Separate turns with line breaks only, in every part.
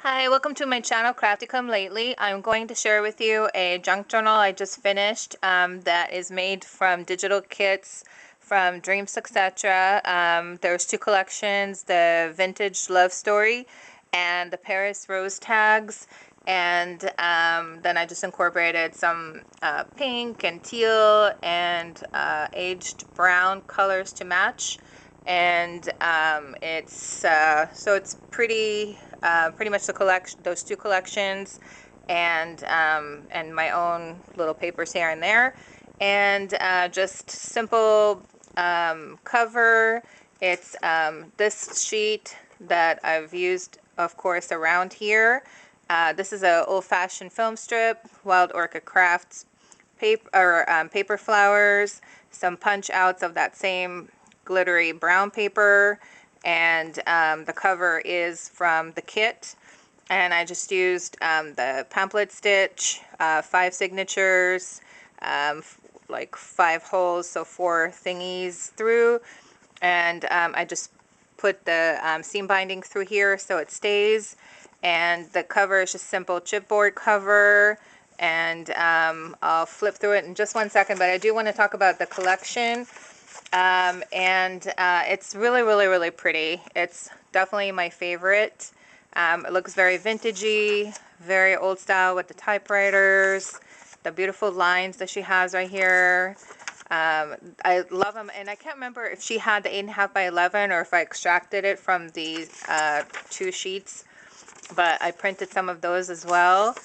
Hi, welcome to my channel, Crafty Come Lately. I'm going to share with you a junk journal I just finished that is made from digital kits from Dreams Etc. There's two collections, the Vintage Love Story and the Paris Rose Tags. And then I just incorporated some pink and teal and aged brown colors to match. And it's pretty much the collection, those two collections, and my own little papers here and there, and just simple cover. It's this sheet that I've used, of course, around here. This is a old-fashioned film strip, Wild Orchid Crafts paper flowers, some punch outs of that same glittery brown paper, and the cover is from the kit. And I just used the pamphlet stitch, 5 signatures, like 5 holes, so 4 thingies through, and I just put the seam binding through here so it stays. And the cover is just simple chipboard cover, and I'll flip through it in just one second, but I do want to talk about the collection. It's really pretty. It's definitely my favorite. It looks very vintagey, very old style with the typewriters, the beautiful lines that she has right here. I love them, and I can't remember if she had the 8.5 by 11 or if I extracted it from these 2 sheets, but I printed some of those as well.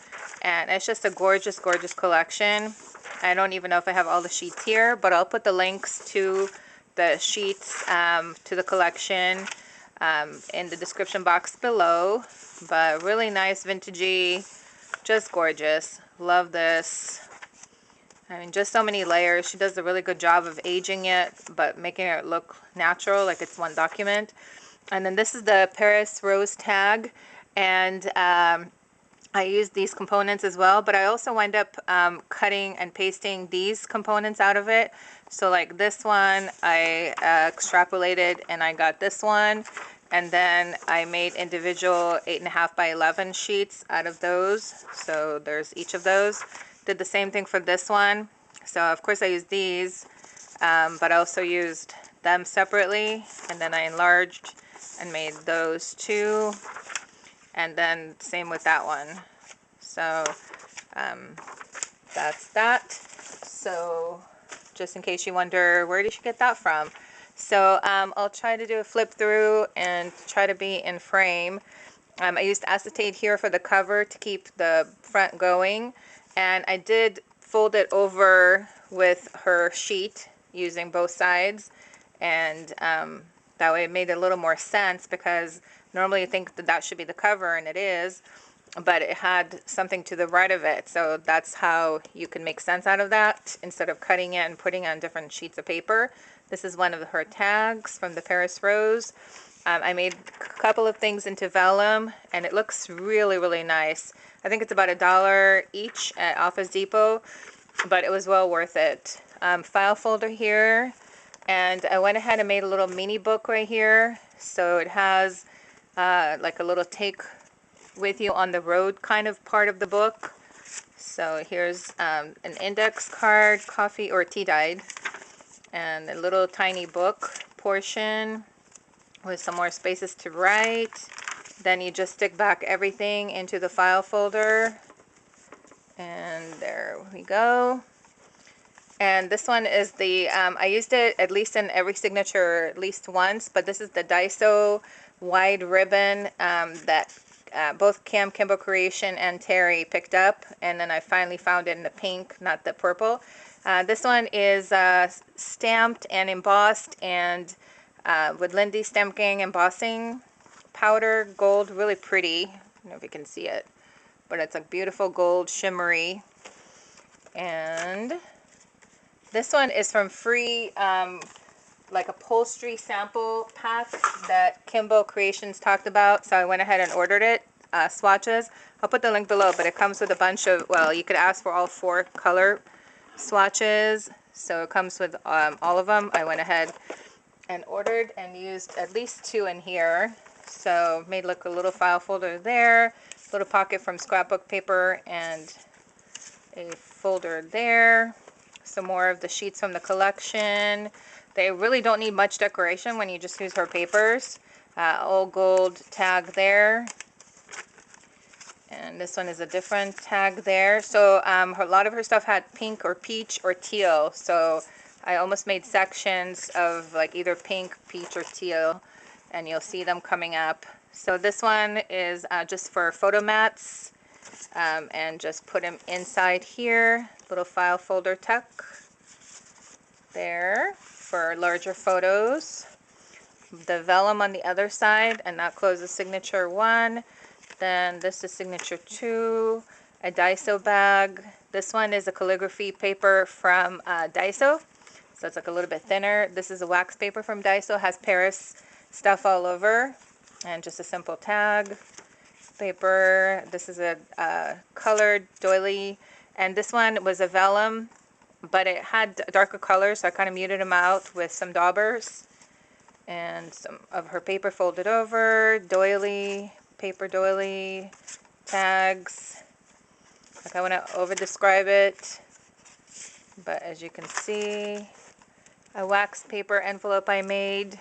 And it's just a gorgeous collection. I don't even know if I have all the sheets here, but I'll put the links to the sheets to the collection in the description box below. But really nice, vintagey, just gorgeous. Love this. I mean, just so many layers. She does a really good job of aging it, but making it look natural, like it's one document. And then this is the Paris Rose tag, and I used these components as well, but I also wind up cutting and pasting these components out of it. So like this one, I extrapolated and I got this one, and then I made individual 8.5 by 11 sheets out of those. So there's each of those. Did the same thing for this one. So of course I used these, but I also used them separately, and then I enlarged and made those two. And then same with that one. So that's that. So just in case you wonder, where did she get that from? So I'll try to do a flip through and try to be in frame. I used acetate here for the cover to keep the front going, and I did fold it over with her sheet using both sides, and that way it made a little more sense, because normally you think that that should be the cover, and it is, but it had something to the right of it, so that's how you can make sense out of that instead of cutting it and putting it on different sheets of paper. This is one of her tags from the Paris Rose. I made a couple of things into vellum, and it looks really nice. I think it's about $1 each at Office Depot, but it was well worth it. File folder here, and I went ahead and made a little mini book right here, so it has like a little take with you on the road kind of part of the book. So here's an index card, coffee or tea dyed, and a little tiny book portion with some more spaces to write. Then you just stick back everything into the file folder, and there we go. And this one is the, I used it at least in every signature at least once, but this is the Daiso wide ribbon that both Kimbo Creation and Terry picked up, and then I finally found it in the pink, not the purple. This one is stamped and embossed, and with Lindy Stamping embossing powder, gold, really pretty. I don't know if you can see it, but it's a beautiful gold shimmery. And this one is from free like upholstery sample pack that Kimbo Creations talked about, so I went ahead and ordered it, swatches. I'll put the link below, but it comes with a bunch of, well, you could ask for all 4 color swatches, so it comes with all of them. I went ahead and ordered and used at least 2 in here, So made like a little file folder there, little pocket from scrapbook paper, and a folder there. Some more of the sheets from the collection. They really don't need much decoration when you just use her papers. Old gold tag there. And this one is a different tag there. So a lot of her stuff had pink or peach or teal. So I almost made sections of like either pink, peach, or teal. And you'll see them coming up. So this one is just for photo mats. And just put them inside here. Little file folder tuck there for larger photos. The vellum on the other side, and that closes signature 1. Then this is signature 2. A Daiso bag. This one is a calligraphy paper from Daiso. So it's like a little bit thinner. This is a wax paper from Daiso. Has Paris stuff all over. And just a simple tag. Paper. This is a colored doily, and this one was a vellum, but it had darker colors, so I kind of muted them out with some daubers. And some of her paper folded over, doily, paper doily, tags. Like I want to over describe it, but as you can see, a wax paper envelope I made.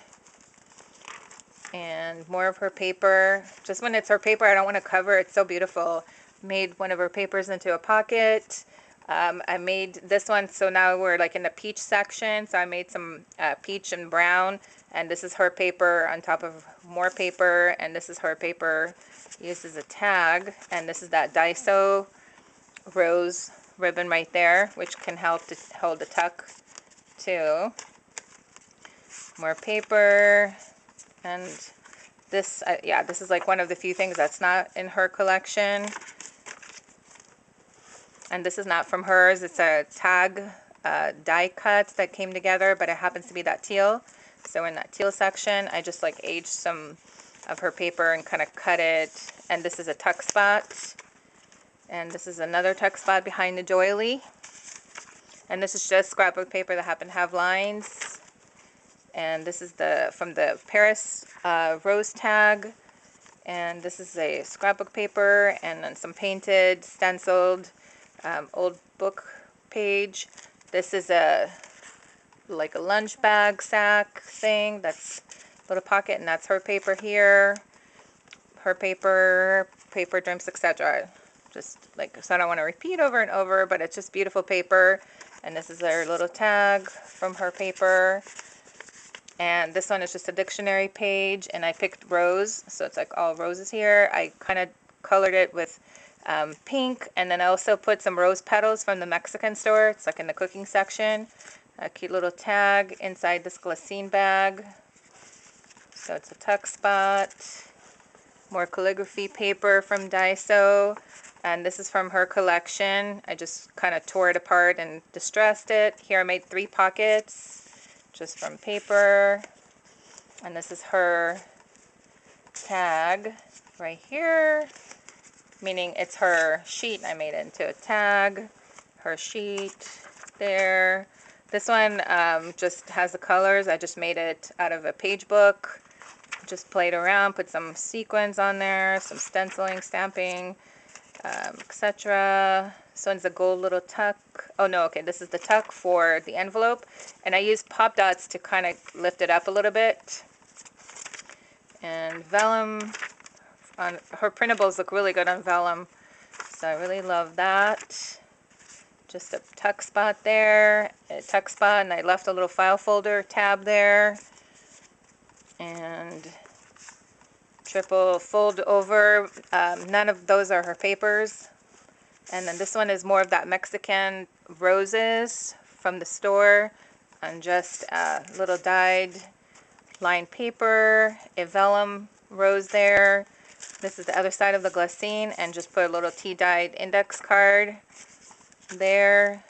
And more of her paper. Just when it's her paper, I don't want to cover. It's so beautiful. Made one of her papers into a pocket. I made this one, so now we're like in the peach section. So I made some peach and brown. And this is her paper on top of more paper. And this is her paper used as a tag. And this is that Daiso rose ribbon right there, which can help to hold the tuck too. More paper. And this, yeah, this is like one of the few things that's not in her collection. And this is not from hers. It's a tag die cut that came together, but it happens to be that teal. So in that teal section, I just like aged some of her paper and kind of cut it. And this is a tuck spot. And this is another tuck spot behind the doily. And this is just scrapbook paper that happened to have lines. And this is from the Paris rose tag. And this is a scrapbook paper and then some painted, stenciled old book page. This is like a lunch bag sack thing. That's a little pocket, and that's her paper here. Her paper, paper Dreamz Etc. Just like, so I don't want to repeat over and over, but it's just beautiful paper. And this is her little tag from her paper. And this one is just a dictionary page, and I picked rose, so it's like all roses here. I kind of colored it with pink, and then I also put some rose petals from the Mexican store. It's like in the cooking section. A cute little tag inside this glycine bag. So it's a tuck spot. More calligraphy paper from Daiso. And this is from her collection. I just kind of tore it apart and distressed it. Here I made 3 pockets. Just from paper. And this is her tag right here, meaning it's her sheet. I made it into a tag. Her sheet there. This one just has the colors. I just made it out of a page book. Just played around, put some sequins on there, some stenciling, stamping, etc. This one's a gold little tuck. Oh no, okay, this is the tuck for the envelope. And I used pop dots to kind of lift it up a little bit. And vellum. Her printables look really good on vellum. So I really love that. Just a tuck spot there. A tuck spot, and I left a little file folder tab there. And triple fold over. None of those are her papers. And then this one is more of that Mexican roses from the store, and just little dyed lined paper, a vellum rose there. This is the other side of the glycine, and just put a little tea dyed index card there.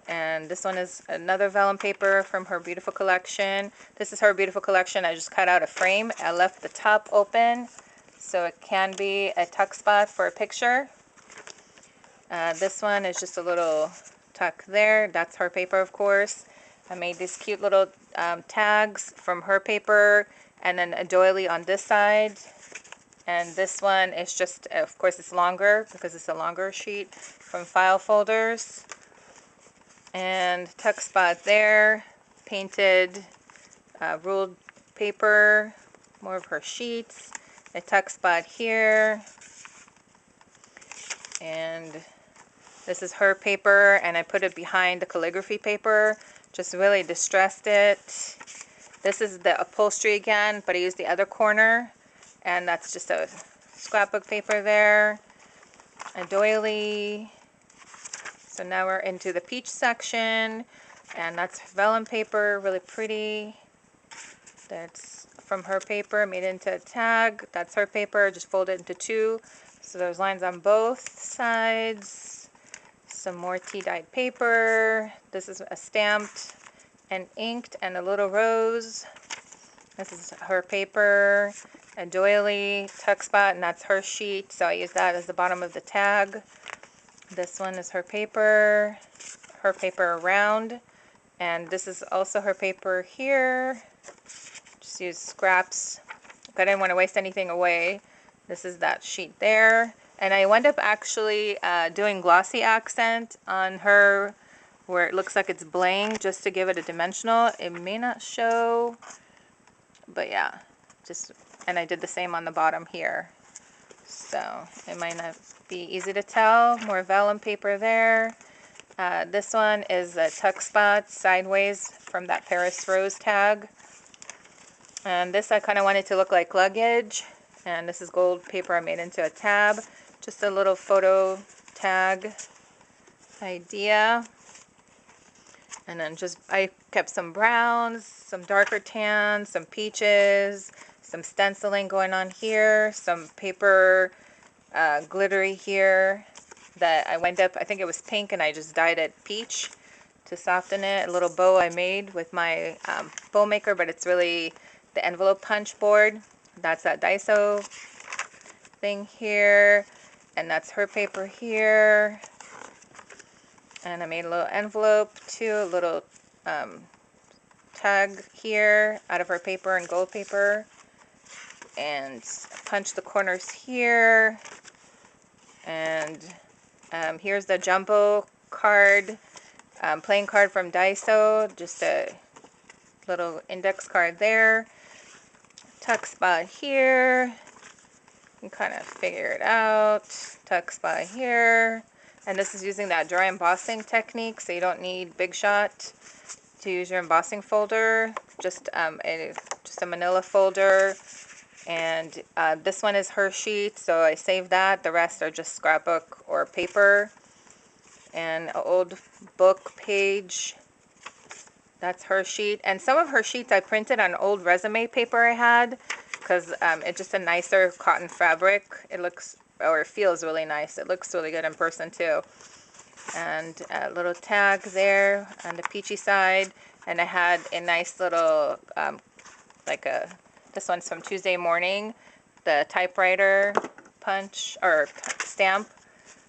And this one is another vellum paper from her beautiful collection. This is her beautiful collection. I just cut out a frame. I left the top open so it can be a tuck spot for a picture. This one is just a little tuck there. That's her paper, of course. I made these cute little tags from her paper, and then a doily on this side. And this one is just, of course, it's longer because it's a longer sheet from file folders. And tuck spot there, painted ruled paper, more of her sheets, a tuck spot here, and this is her paper, and I put it behind the calligraphy paper, just really distressed it. This is the upholstery again, but I used the other corner, and that's just a scrapbook paper there, a doily. So now we're into the peach section, and that's vellum paper, really pretty. That's from her paper, made into a tag. That's her paper, just folded into two. So there's lines on both sides. Some more tea-dyed paper. This is a stamped and inked and a little rose. This is her paper, a doily, tuck spot, and that's her sheet. So I use that as the bottom of the tag. This one is her paper around. And this is also her paper here. Just use scraps. I didn't want to waste anything away. This is that sheet there. And I wound up actually doing glossy accent on her where it looks like it's bling, just to give it a dimensional. It may not show, but yeah. And I did the same on the bottom here. So it might not be easy to tell. More vellum paper there. This one is a tuck spot sideways from that Paris Rose tag. And this I kind of wanted to look like luggage. And this is gold paper I made into a tab. Just a little photo tag idea. And then I kept some browns, some darker tans, some peaches, some stenciling going on here, some paper glittery here that I wound up, I think it was pink, and I just dyed it peach to soften it. A little bow I made with my bow maker, but it's really the envelope punch board. That's that Daiso thing here, and that's her paper here. And I made a little envelope too, a little tag here out of her paper and gold paper, and punch the corners here. And here's the jumbo card, playing card from Daiso, just a little index card there. Tuck spot here, you can kind of figure it out. Tuck spot here, and this is using that dry embossing technique, so you don't need Big Shot to use your embossing folder. Just a manila folder, and this one is her sheet, so I saved that. The rest are just scrapbook or paper, and an old book page. That's her sheet, and some of her sheets I printed on old resume paper I had, because it's just a nicer cotton fabric. It looks, or it feels really nice. It looks really good in person too. And a little tag there on the peachy side, and I had a nice little, this one's from Tuesday Morning, the typewriter punch, or stamp.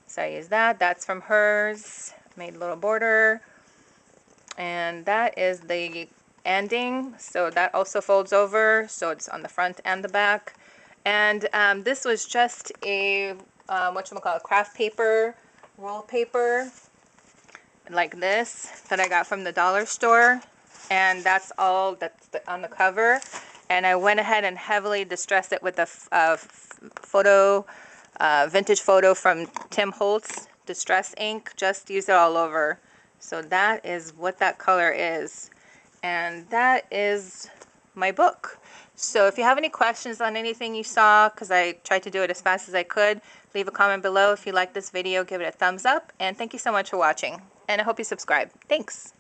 So I used that. That's from hers. Made a little border. And that is the ending, so that also folds over, so it's on the front and the back. And this was just a craft paper, roll paper, like this, that I got from the dollar store, and that's all that's on the cover. And I went ahead and heavily distressed it with a vintage photo from Tim Holtz distress ink. Just use it all over. So that is what that color is. And that is my book. So if you have any questions on anything you saw, because I tried to do it as fast as I could, leave a comment below. If you like this video, give it a thumbs up. And thank you so much for watching. And I hope you subscribe. Thanks.